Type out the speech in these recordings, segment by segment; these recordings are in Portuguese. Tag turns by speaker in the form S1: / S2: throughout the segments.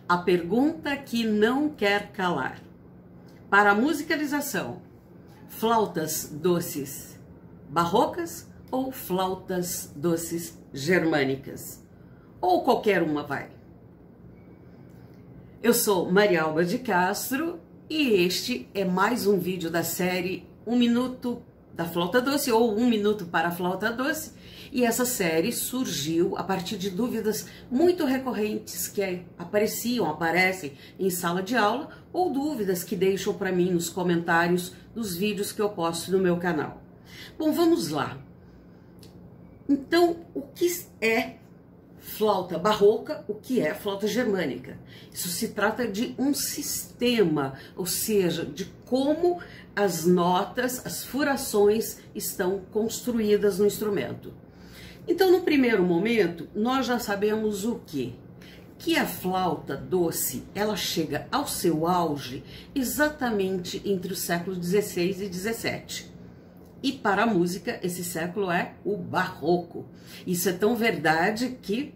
S1: A pergunta que não quer calar. Para a musicalização, flautas doces barrocas ou flautas doces germânicas? Ou qualquer uma vai. Eu sou Marialba de Castro e este é mais um vídeo da série 1 Minuto da Flauta Doce ou 1 Minuto para a Flauta Doce. E essa série surgiu a partir de dúvidas muito recorrentes que aparecem em sala de aula ou dúvidas que deixam para mim nos comentários dos vídeos que eu posto no meu canal. Bom, vamos lá. Então, o que é flauta barroca, o que é flauta germânica? Isso se trata de um sistema, ou seja, de como as notas, as furações estão construídas no instrumento. Então, no primeiro momento, nós já sabemos o quê? Que a flauta doce, ela chega ao seu auge exatamente entre os séculos XVI e XVII. E para a música, esse século é o barroco. Isso é tão verdade que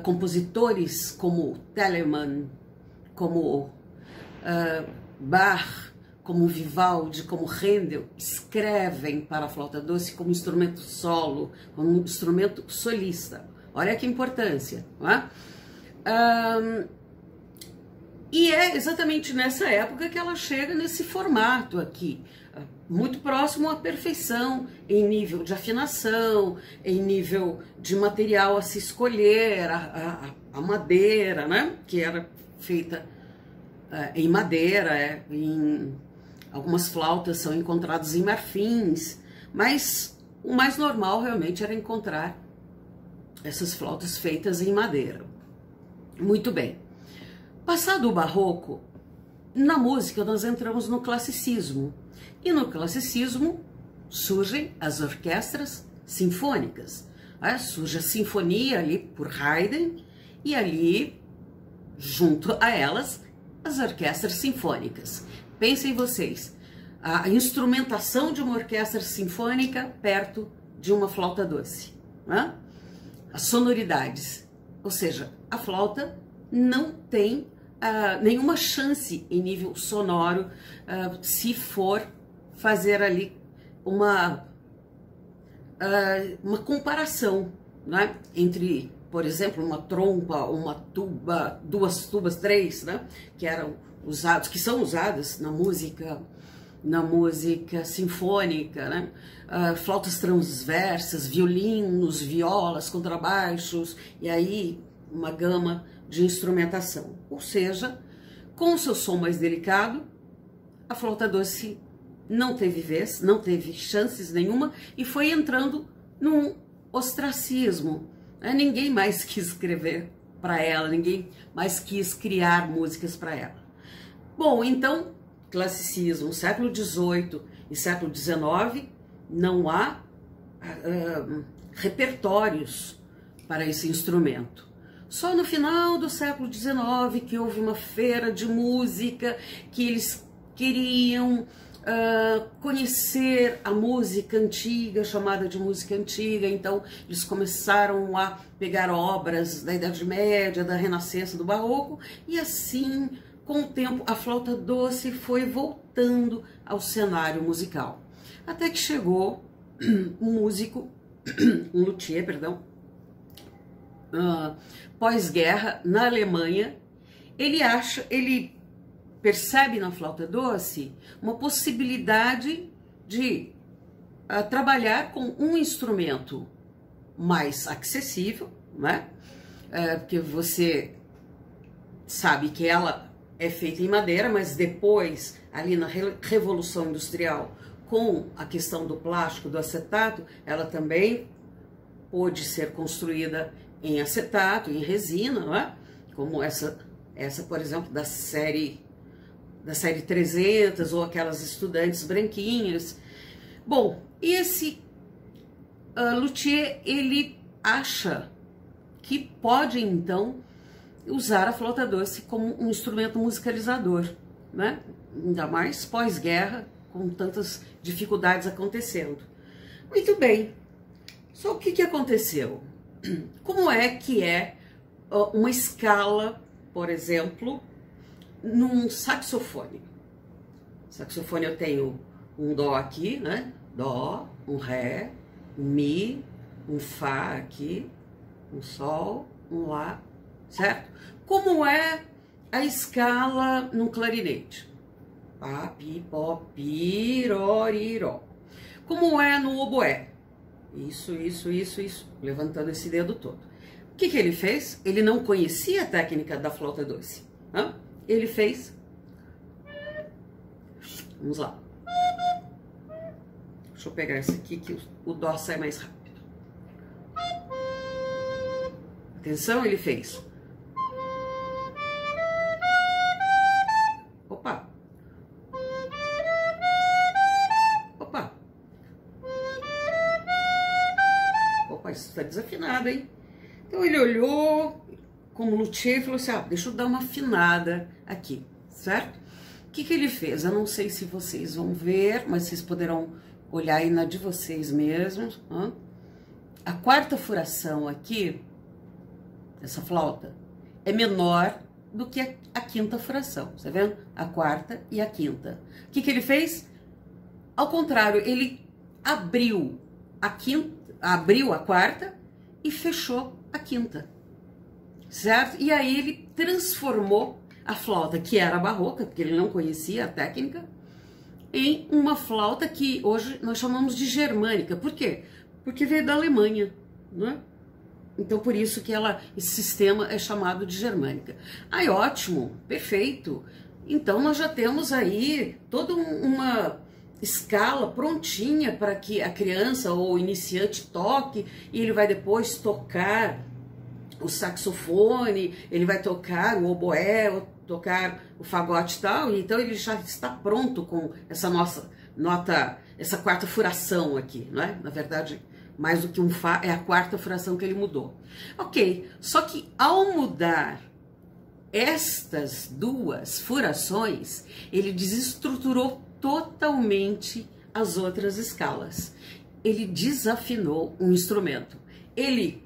S1: compositores como Telemann, como Bach, como Vivaldi, como Handel, escrevem para a flauta doce como instrumento solo, como um instrumento solista. Olha que importância, não é? E é exatamente nessa época que ela chega nesse formato aqui, muito próximo à perfeição, em nível de afinação, em nível de material a se escolher, a madeira, né? Que era feita em madeira, algumas flautas são encontradas em marfins, mas o mais normal realmente era encontrar essas flautas feitas em madeira. Muito bem. Passado o barroco, na música nós entramos no classicismo. E no classicismo surgem as orquestras sinfônicas. Surge a sinfonia ali por Haydn e ali, junto a elas, as orquestras sinfônicas. Pensem vocês, a instrumentação de uma orquestra sinfônica perto de uma flauta doce. As sonoridades, ou seja, a flauta não tem nenhuma chance em nível sonoro se for fazer ali uma comparação, né, entre, por exemplo, uma trompa, uma tuba, duas tubas, três, né, que são usadas na música sinfônica, né, flautas transversas, violinos, violas, contrabaixos, e aí uma gama de instrumentação. Ou seja, com o seu som mais delicado, a flauta doce não teve vez, não teve chances nenhuma e foi entrando num ostracismo. Ninguém mais quis escrever para ela, ninguém mais quis criar músicas para ela. Bom, então, classicismo, século XVIII e século XIX, não há repertórios para esse instrumento. Só no final do século XIX que houve uma feira de música, que eles queriam conhecer a música antiga, chamada de música antiga. Então eles começaram a pegar obras da Idade Média, da Renascença, do Barroco, e assim, com o tempo, a flauta doce foi voltando ao cenário musical. Até que chegou um luthier, pós-guerra, na Alemanha. Ele percebe na flauta doce uma possibilidade de trabalhar com um instrumento mais acessível, né? Porque você sabe que ela é feita em madeira, mas depois, ali na Revolução Industrial, com a questão do plástico, do acetato, ela também pôde ser construída em acetato, em resina, não é? Como essa, por exemplo, da série 300, ou aquelas estudantes branquinhas. Bom, esse luthier, ele acha que pode, então, usar a flauta doce como um instrumento musicalizador, né? Ainda mais pós-guerra, com tantas dificuldades acontecendo. Muito bem, só o que aconteceu? Como é que é uma escala por exemplo, num saxofone. Saxofone eu tenho um dó aqui, né? Dó, um ré, um mi, um fá aqui, um sol, um lá, certo? Como é a escala no clarinete? Pá, pi, pó, pi, ró, ri, ró. Como é no oboé? Isso, levantando esse dedo todo. O que ele fez? Ele não conhecia a técnica da flauta doce. Né? Ele fez... Vamos lá. Deixa eu pegar esse aqui que o dó sai mais rápido. Atenção, ele fez. Opa. Opa. Opa, isso tá desafinado, hein? Então ele olhou como luthier e falou assim, deixa eu dar uma afinada aqui, certo? O que ele fez? Eu não sei se vocês vão ver, mas vocês poderão olhar aí na de vocês mesmos. A quarta furação aqui, essa flauta, é menor do que a quinta furação, tá vendo? A quarta e a quinta. O que ele fez? Ao contrário, ele abriu a quinta, abriu a quarta e fechou a quinta, certo? E aí ele transformou a flauta, que era barroca, porque ele não conhecia a técnica, em uma flauta que hoje nós chamamos de germânica. Por quê? Porque veio da Alemanha, né? Então, por isso que esse sistema é chamado de germânica. Aí, ótimo, perfeito. Então, nós já temos aí toda uma escala prontinha para que a criança ou o iniciante toque, e ele vai depois tocar o saxofone, ele vai tocar o oboé, ou tocar o fagote e tal, e então ele já está pronto com essa nossa nota, essa quarta furação aqui, não é? Na verdade, mais do que um fá, é a quarta furação que ele mudou. Ok, só que ao mudar estas duas furações, ele desestruturou totalmente as outras escalas. Ele desafinou um instrumento. Ele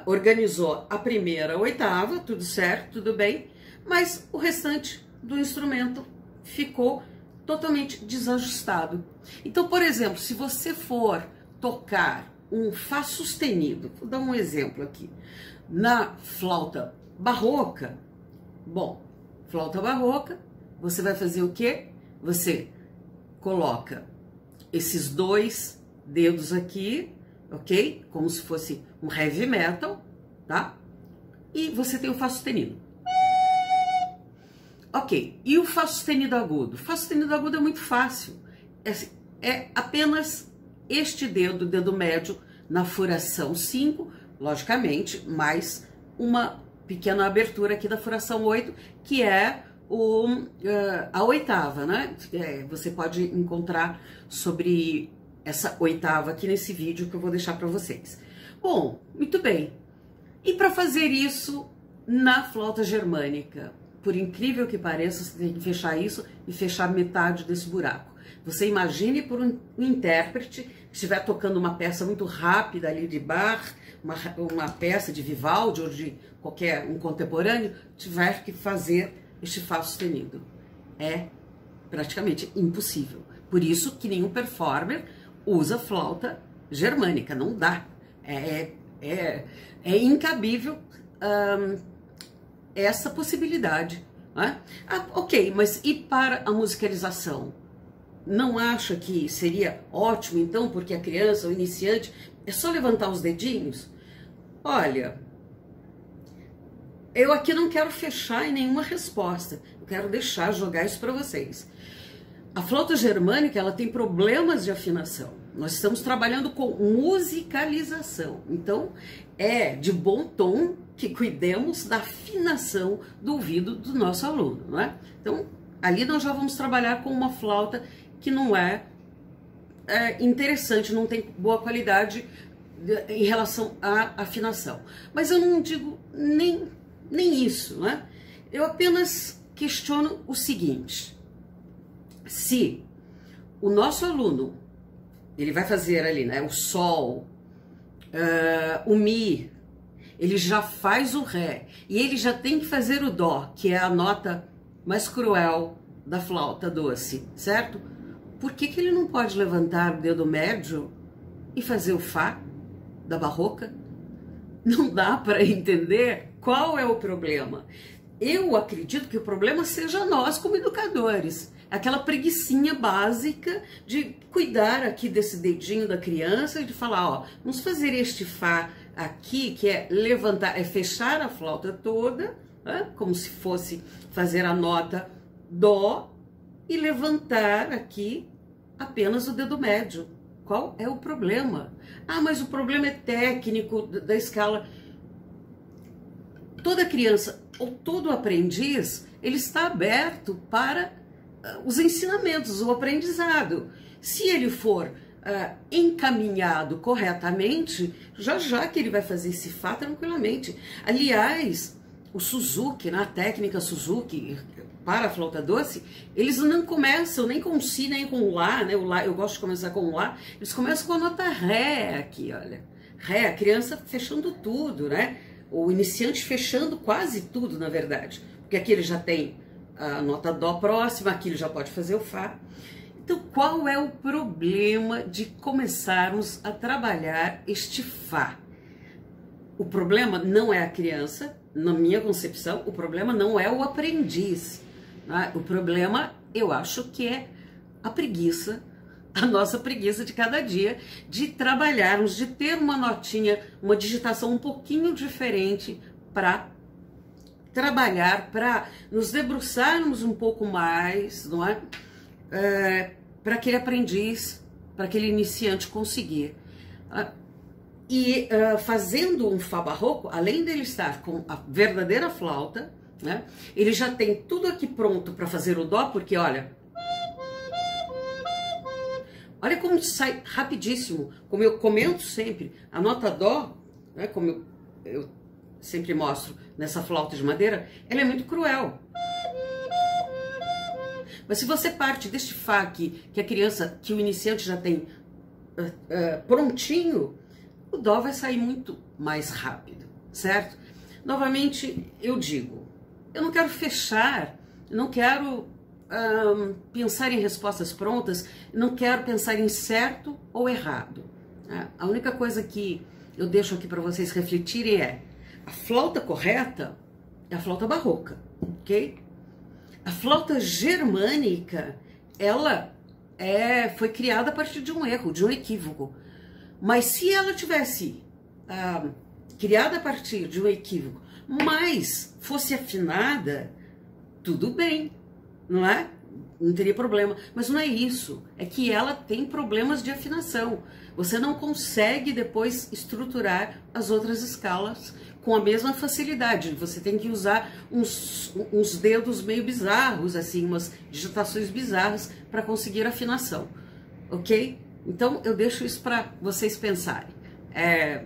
S1: organizou a primeira oitava, tudo certo, tudo bem, mas o restante do instrumento ficou totalmente desajustado. Então, por exemplo, se você for tocar um Fá sustenido, vou dar um exemplo aqui, na flauta barroca, bom, flauta barroca, você vai fazer o quê? Você coloca esses dois dedos aqui, ok? Como se fosse um heavy metal, tá? E você tem o Fá sustenido. Ok, e o Fá sustenido agudo? O Fá sustenido agudo é muito fácil. É apenas este dedo, dedo médio, na furação 5, logicamente, mais uma pequena abertura aqui da furação 8, que é a oitava, né? Você pode encontrar sobre essa oitava aqui nesse vídeo que eu vou deixar para vocês. Bom, muito bem. E para fazer isso na flauta germânica, por incrível que pareça, você tem que fechar isso e fechar metade desse buraco. Você imagine por um intérprete que estiver tocando uma peça muito rápida ali de Bach, uma peça de Vivaldi ou de qualquer um contemporâneo, tiver que fazer este Fá sustenido. É praticamente impossível. Por isso que nenhum performer usa flauta germânica, não dá. É incabível essa possibilidade. Né? Ok, mas e para a musicalização? Não acha que seria ótimo, então, porque a criança, o iniciante, é só levantar os dedinhos? Olha, eu aqui não quero fechar em nenhuma resposta. Eu quero jogar isso para vocês. A flauta germânica, ela tem problemas de afinação. Nós estamos trabalhando com musicalização. Então, é de bom tom que cuidemos da afinação do ouvido do nosso aluno, não é? Então, ali nós já vamos trabalhar com uma flauta que não é interessante, não tem boa qualidade em relação à afinação. Mas eu não digo nem isso, né? Eu apenas questiono o seguinte: se o nosso aluno, ele vai fazer ali, né, o sol, o mi, ele já faz o Ré e ele já tem que fazer o Dó, que é a nota mais cruel da flauta doce, certo? Por que que ele não pode levantar o dedo médio e fazer o Fá da barroca? Não dá para entender qual é o problema. Eu acredito que o problema seja nós como educadores. Aquela preguicinha básica de cuidar aqui desse dedinho da criança e de falar, ó, vamos fazer este Fá aqui, que é levantar, é fechar a flauta toda, né, como se fosse fazer a nota Dó e levantar aqui apenas o dedo médio. Qual é o problema? Ah, mas o problema é técnico da escala. Toda criança ou todo aprendiz, ele está aberto para os ensinamentos, o aprendizado. Se ele for encaminhado corretamente, já que ele vai fazer esse Fá tranquilamente. Aliás, o Suzuki, na técnica Suzuki para a flauta doce, eles não começam nem com Si, nem com Lá, né? O Lá, eu gosto de começar com Lá, eles começam com a nota Ré aqui, olha. Ré, a criança fechando tudo, né? O iniciante fechando quase tudo, na verdade. Porque aqui ele já tem a nota Dó próxima, aqui ele já pode fazer o Fá. Então, qual é o problema de começarmos a trabalhar este Fá? O problema não é a criança, na minha concepção, o problema não é o aprendiz. Né? O problema, eu acho que é a preguiça, a nossa preguiça de cada dia, de trabalharmos, de ter uma notinha, uma digitação um pouquinho diferente para trabalhar, para nos debruçarmos um pouco mais, não é? Para aquele aprendiz, para aquele iniciante conseguir. E fazendo um Fá barroco, além dele estar com a verdadeira flauta, né, ele já tem tudo aqui pronto para fazer o Dó, porque olha como sai rapidíssimo, como eu comento sempre, a nota Dó, né, como eu sempre mostro nessa flauta de madeira, ela é muito cruel. Mas se você parte deste Fá aqui, que a criança, que o iniciante já tem prontinho, o Dó vai sair muito mais rápido, certo? Novamente, eu digo, eu não quero fechar, eu não quero pensar em respostas prontas, não quero pensar em certo ou errado. A única coisa que eu deixo aqui para vocês refletirem é, a flauta correta é a flauta barroca, ok? A flauta germânica, ela foi criada a partir de um erro, de um equívoco. Mas se ela tivesse criada a partir de um equívoco, mas fosse afinada, tudo bem, não é? Não teria problema. Mas não é isso, é que ela tem problemas de afinação. Você não consegue depois estruturar as outras escalas com a mesma facilidade. Você tem que usar uns dedos meio bizarros, assim, umas digitações bizarras para conseguir afinação, ok? Então, eu deixo isso para vocês pensarem. É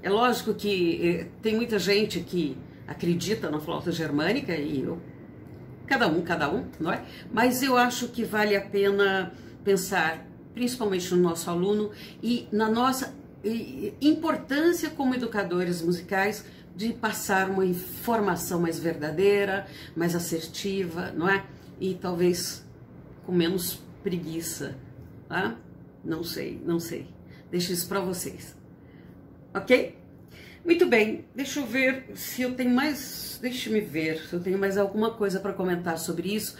S1: lógico que tem muita gente que acredita na flauta germânica, e cada um, não é? Mas eu acho que vale a pena pensar, principalmente no nosso aluno, e na nossa importância como educadores musicais, de passar uma informação mais verdadeira, mais assertiva, não é? E talvez com menos preguiça, tá? Não sei. Deixo isso para vocês. Ok? Muito bem. Deixa eu ver se eu tenho mais... Deixa-me ver se eu tenho mais alguma coisa para comentar sobre isso.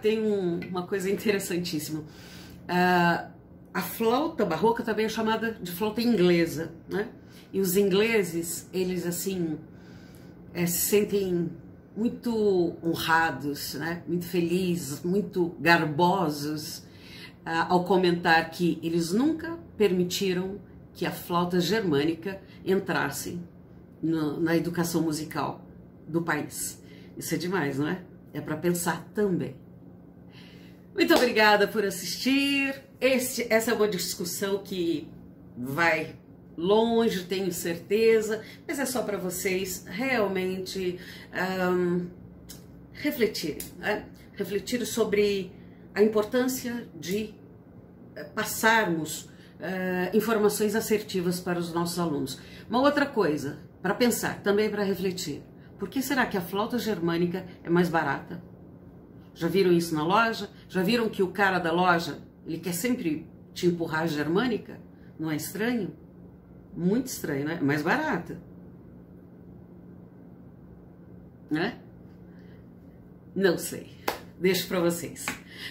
S1: Tem uma coisa interessantíssima. A flauta barroca também é chamada de flauta inglesa, né? E os ingleses, eles assim, se sentem muito honrados, né? Muito felizes, muito garbosos, ao comentar que eles nunca permitiram que a flauta germânica entrasse na educação musical do país. Isso é demais, não é? É para pensar também. Muito obrigada por assistir. Essa é uma discussão que vai longe, tenho certeza, mas é só para vocês realmente refletirem, né? Refletir sobre a importância de passarmos informações assertivas para os nossos alunos. Uma outra coisa, para pensar, também para refletir. Por que será que a flauta germânica é mais barata? Já viram isso na loja? Já viram que o cara da loja, ele quer sempre te empurrar a germânica? Não é estranho? Muito estranho, né? É mais barata. Né? Não sei. Deixo para vocês.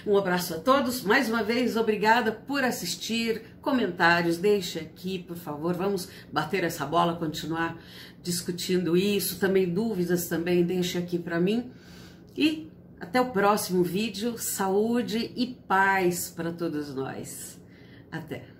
S1: Um abraço a todos. Mais uma vez, obrigada por assistir. Comentários, deixe aqui, por favor. Vamos bater essa bola, continuar discutindo isso. Também dúvidas também, deixe aqui para mim. E até o próximo vídeo. Saúde e paz para todos nós. Até!